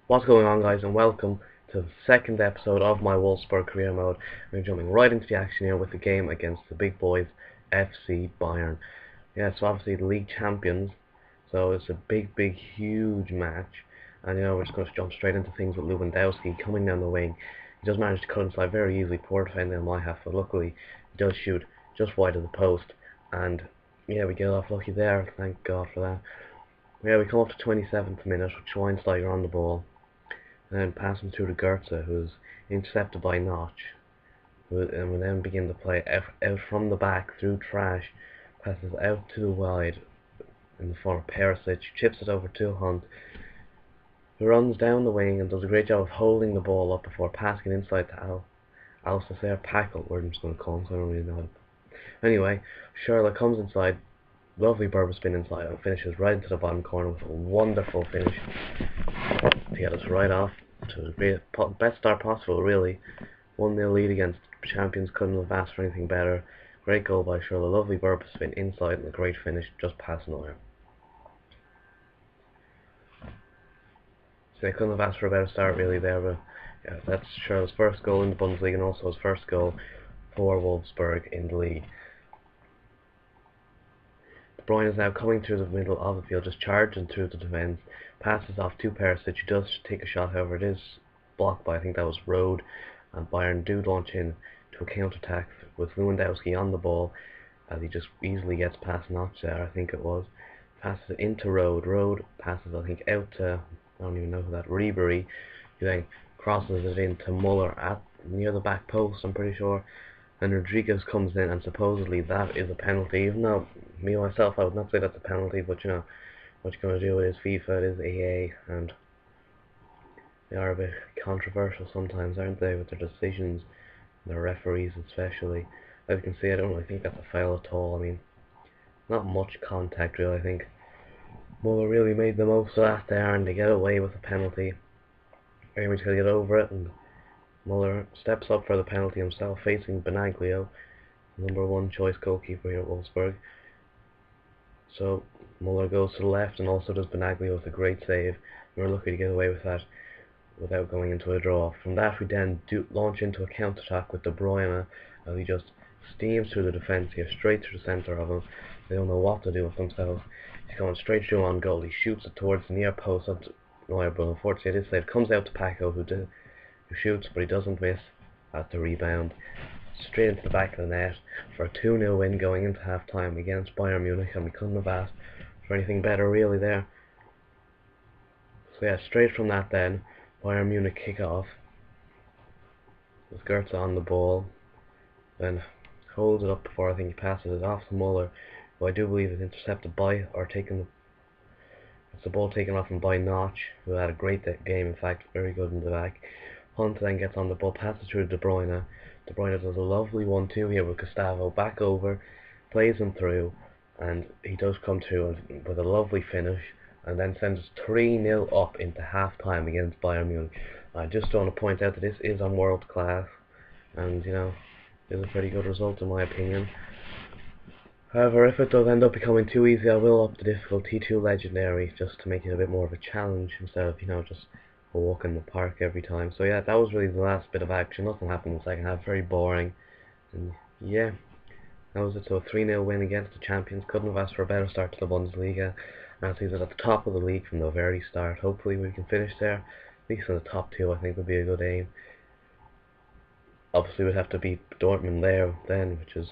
What's going on, guys, and welcome to the second episode of my Wolfsburg career mode. We're jumping right into the action here with the game against the big boys, FC Bayern. Yeah, so obviously the league champions, so it's a big, huge match. And we're just going to jump straight into things with Lewandowski coming down the wing. He does manage to cut inside very easily, poor defending on my half, but luckily he does shoot just wide of the post. And yeah, we get off lucky there, thank God for that. Yeah, we come up to 27th minute with Schweinsteiger on the ball. And then passing through to Goetze, who's intercepted by Notch, and we then begin to play out from the back through Trash, passes out to the wide in the form of Perisic, chips it over to Hunt, who runs down the wing and does a great job of holding the ball up before passing it inside to Alsacer Packle, we're just going to call him, so I don't really know. Anyway, Schürrle comes inside, lovely Berber spin inside, and finishes right into the bottom corner with a wonderful finish to get us right off to the great, best start possible, really. 1-0 lead against champions, couldn't have asked for anything better. Great goal by Schürrle, lovely Berber spin inside, and a great finish just past Neuer. So they couldn't have asked for a better start, really, there, but yeah, that's Schürrle's first goal in the Bundesliga and also his first goal for Wolfsburg in the league. De Bruyne is now coming through the middle of the field, just charging through the defence, passes off to Perisic, who does take a shot, however it is blocked by, I think that was Rode, and Bayern do launch in to a counter-attack with Lewandowski on the ball, as he just easily gets past Notch there, I think it was, passes it into Rode passes I think out to, I don't even know who that, Ribery, who then crosses it into Muller at near the back post, I'm pretty sure, and Rodriguez comes in, and supposedly that is a penalty, even though me myself I would not say that's a penalty, but what you're going to do, it is FIFA, it is AA, and they are a bit controversial sometimes, aren't they, with their decisions, their referees especially. As you can see, I don't really think that's a foul at all. I mean, not much contact really. I think Muller really made the most of that there, and they get away with a penalty. Very to get over it, and Muller steps up for the penalty himself, facing Benaglio, #1 choice goalkeeper here at Wolfsburg. So Muller goes to the left, and also does Benaglio with a great save. We're lucky to get away with that without going into a draw. From that, we then launch into a counter-attack with De Bruyne, as he just steams through the defence here, straight through the centre of them. They don't know what to do with themselves. He's going straight through on goal. He shoots it towards the near post of Neuer, but unfortunately this save comes out to Paco, who shoots, but he doesn't miss at the rebound. Straight into the back of the net for a 2-0 win going into half-time against Bayern Munich, and we couldn't have asked for anything better really there. So yeah, straight from that then, Bayern Munich kick off with Goetze on the ball, then holds it up before I think he passes it off to Muller, who I do believe is intercepted by, or taken, it's the ball taken off him by Notch, who had a great game, in fact, very good in the back. Hunt then gets on the ball, passes through to De Bruyne. De Bruyne does a lovely 1-2 here with Gustavo, back over, plays him through, and he does come through with a lovely finish, and then sends us 3-0 up into half-time against Bayern Munich. I just want to point out that this is on world class, and is a pretty good result in my opinion. However, if it does end up becoming too easy, I will up the difficulty to legendary, just to make it a bit more of a challenge instead of just a walk in the park every time. So yeah, that was really the last bit of action. Nothing happened in the second half, very boring, and yeah, that was it. So a 3-0 win against the champions. Couldn't have asked for a better start to the Bundesliga, and it seems at the top of the league from the very start. Hopefully we can finish there, at least in the top 2. I think would be a good aim. Obviously we'd have to beat Dortmund there then, which is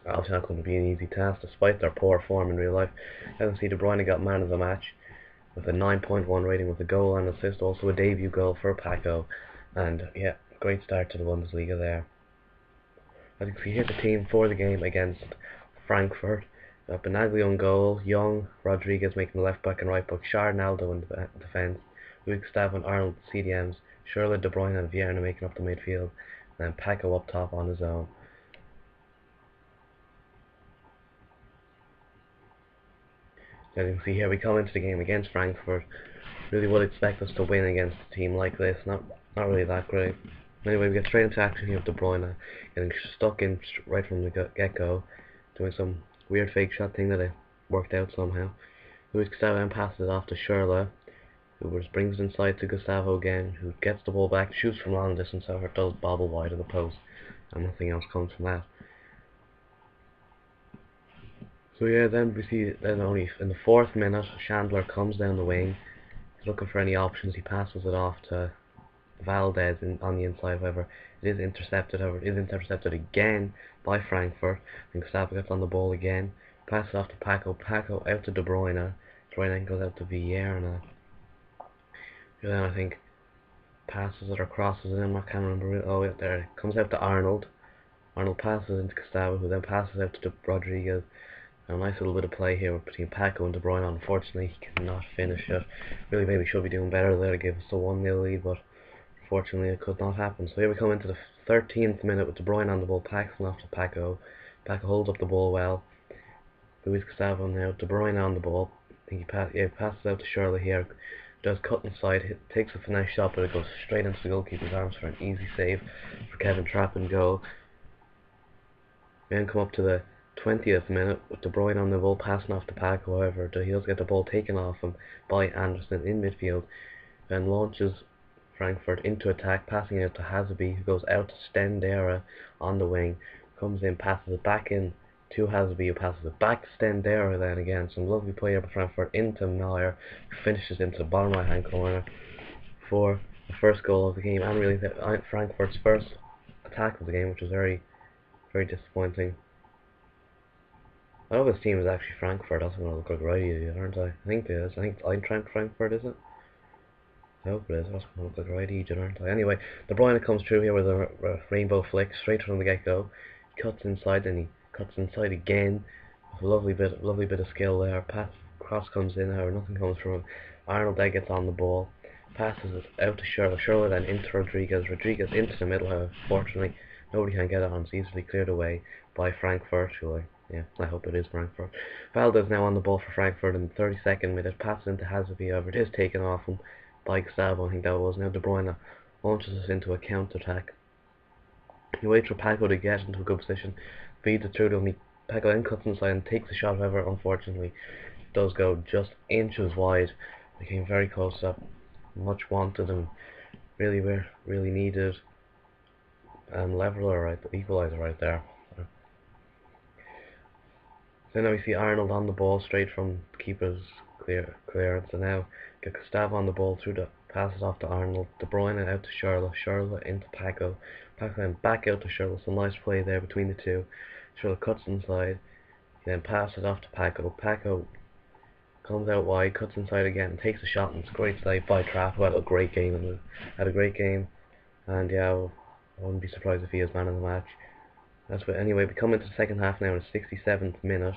obviously not going to be an easy task despite their poor form in real life. As you can see, De Bruyne got man of the match with a 9.1 rating with a goal and assist, also a debut goal for Paco, and yeah, great start to the Bundesliga there. As you can see here, the team for the game against Frankfurt. Benaglio on goal, Young, Rodriguez making the left back and right back, Scharnaldo in the defence, Luke Stav and Arnold CDMs, Schürrle, De Bruyne and Vierna making up the midfield, and then Paco up top on his own. As you can see here, we come into the game against Frankfurt. Really would expect us to win against a team like this. Not really that great. Anyway, we get straight into action here with De Bruyne, getting stuck in right from the get-go, doing some weird fake shot thing that it worked out somehow. Luis Gustavo passes it off to Schürrle, who just brings it inside to Gustavo again, who gets the ball back, shoots from long distance, however it does bobble wide of the post, and nothing else comes from that. So yeah, then we see then only in the 4th minute, Chandler comes down the wing, he's looking for any options, he passes it off to Valdez on the inside, however it is intercepted again by Frankfurt, and Gustavo gets on the ball again, passes off to Paco out to De Bruyne, De Bruyne goes out to Vieira, then I think passes it or crosses it in, I can't remember, oh yeah, there, it comes out to Arnold passes into Gustavo, who then passes out to Rodriguez. A nice little bit of play here between Paco and De Bruyne. Unfortunately, he cannot finish it. Really, maybe should be doing better there to give us a 1-0 lead, but unfortunately it could not happen. So here we come into the 13th minute with De Bruyne on the ball, passing off to Paco. Paco holds up the ball well. Luis Gustavo now, De Bruyne on the ball. I think he passes out to Shirley here. Does cut inside, takes a finesse shot, but it goes straight into the goalkeeper's arms for an easy save for Kevin Trapp and goal. We then come up to the 20th minute with De Bruyne on the ball, passing off to Paco. However, he does get the ball taken off him by Anderson in midfield, then launches Frankfurt into attack, passing out to Hazeby, who goes out to Stendera on the wing, comes in, passes it back in to Hazeby, who passes it back to Stendera then again. Some lovely play by Frankfurt into Neuer, who finishes into the bottom right hand corner for the first goal of the game, and really Frankfurt's first attack of the game, which was very, very disappointing. I hope this team is actually Frankfurt. That's going to look like right idiot, aren't I? I think it is. I think Eintracht Frankfurt, is it? I hope it is. That's going to look like right idiot, aren't I? Anyway, De Bruyne comes through here with a rainbow flick straight from the get-go. He cuts inside, then he cuts inside again. With a lovely bit of skill there. Cross comes in, however nothing comes from him. Arnold then gets on the ball, passes it out to Shirley. Shirley then into Rodriguez. Rodriguez into the middle, however, fortunately nobody can get it on. It's easily cleared away by Frankfurt. I hope it is Frankfurt. Valdez now on the ball for Frankfurt in the 32nd minute, passes into Hazeby, however it is taken off him by Gustavo, I think that was. Now De Bruyne launches us into a counter-attack. He waits for Paco to get into a good position, feeds it through to him. Paco then cuts inside and takes the shot, however unfortunately it does go just inches wide. Became very close up, much wanted and really needed leveler, equalizer right there. So now we see Arnold on the ball straight from the keeper's clearance, and now get Gustavo on the ball through the passes off to Arnold, De Bruyne out to Charlotte into Paco then back out to Charlotte. Some nice play there between the two. Charlotte cuts inside, he then passes off to Paco comes out wide, cuts inside again, and takes a shot, and it's a great save by Trapp, who had a great game, and yeah, I wouldn't be surprised if he is man of the match. Anyway, we come into the second half now in the 67th minute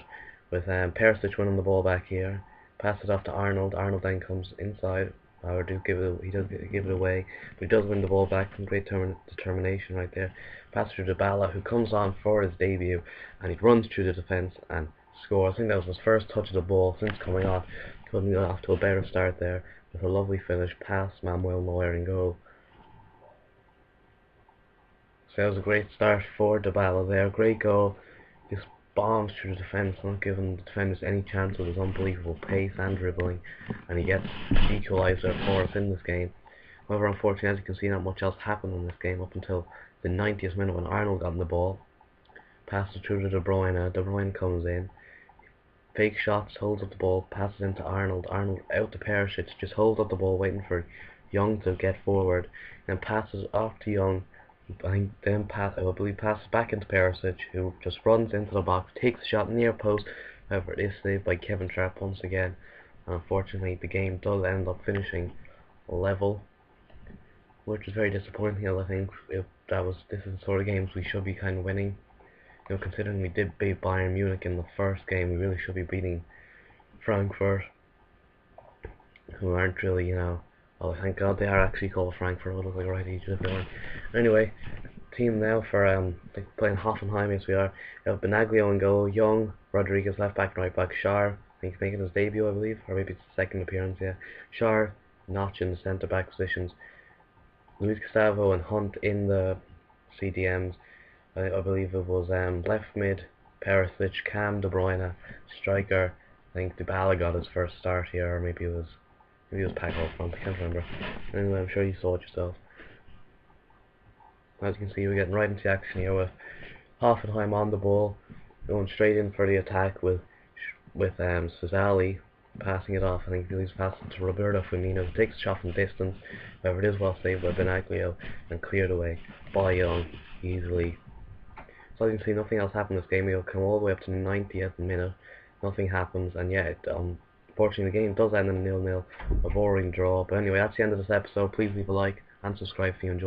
with Perisic winning the ball back here. Passes off to Arnold. Arnold then comes inside. He does give it away, but he does win the ball back from great determination right there. Passes to Dybala, who comes on for his debut, and he runs through the defence and scores. I think that was his first touch of the ball since coming on. Couldn't get off to a better start there with a lovely finish past Manuel Neuer in goal. So that was a great start for Dybala there. Great goal. Just bombs through the defence, not giving the defenders any chance with his unbelievable pace and dribbling. And he gets the equaliser for us in this game. However, unfortunately, as you can see, not much else happened in this game up until the 90th minute when Arnold got on the ball. Passes through to De Bruyne. De Bruyne comes in. Fake shots, holds up the ball, passes into Arnold. Arnold out to Perisic, just holds up the ball, waiting for Young to get forward. Then passes off to Young. I believe passes back into Perisic, who just runs into the box, takes a shot near post. However, it is saved by Kevin Trapp once again. And unfortunately, the game does end up finishing level, which is very disappointing. I think this is the sort of games we should be kind of winning. Considering we did beat Bayern Munich in the first game, we really should be beating Frankfurt, who aren't really, oh, thank God they are actually called Frankfurt. It would look like right each of them. Anyway, team now for playing Hoffenheim as we are. We have Benaglio in goal, Young, Rodriguez left back and right back, Schär, I think he's making his debut, I believe, or maybe it's his second appearance, yeah. Schär, Notch in the centre back positions, Luis Gustavo and Hunt in the CDMs. I believe it was left mid, Perisic, Cam, De Bruyne, striker. I think Dybala got his first start here, or maybe it was Maybe it was Paco up front, I can't remember. Anyway, I'm sure you saw it yourself. As you can see, we're getting right into the action here with Hoffenheim on the ball, going straight in for the attack with Cesali passing it off. I think he's passing to Roberto Firmino, who takes a shot from distance. However, it is well saved by Benaglio and cleared away by Young easily. So as you can see, nothing else happened in this game. We'll come all the way up to the 90th minute. Nothing happens, and yeah, unfortunately the game does end in a 0-0, a boring draw. But anyway, that's the end of this episode. Please leave a like and subscribe if you enjoyed.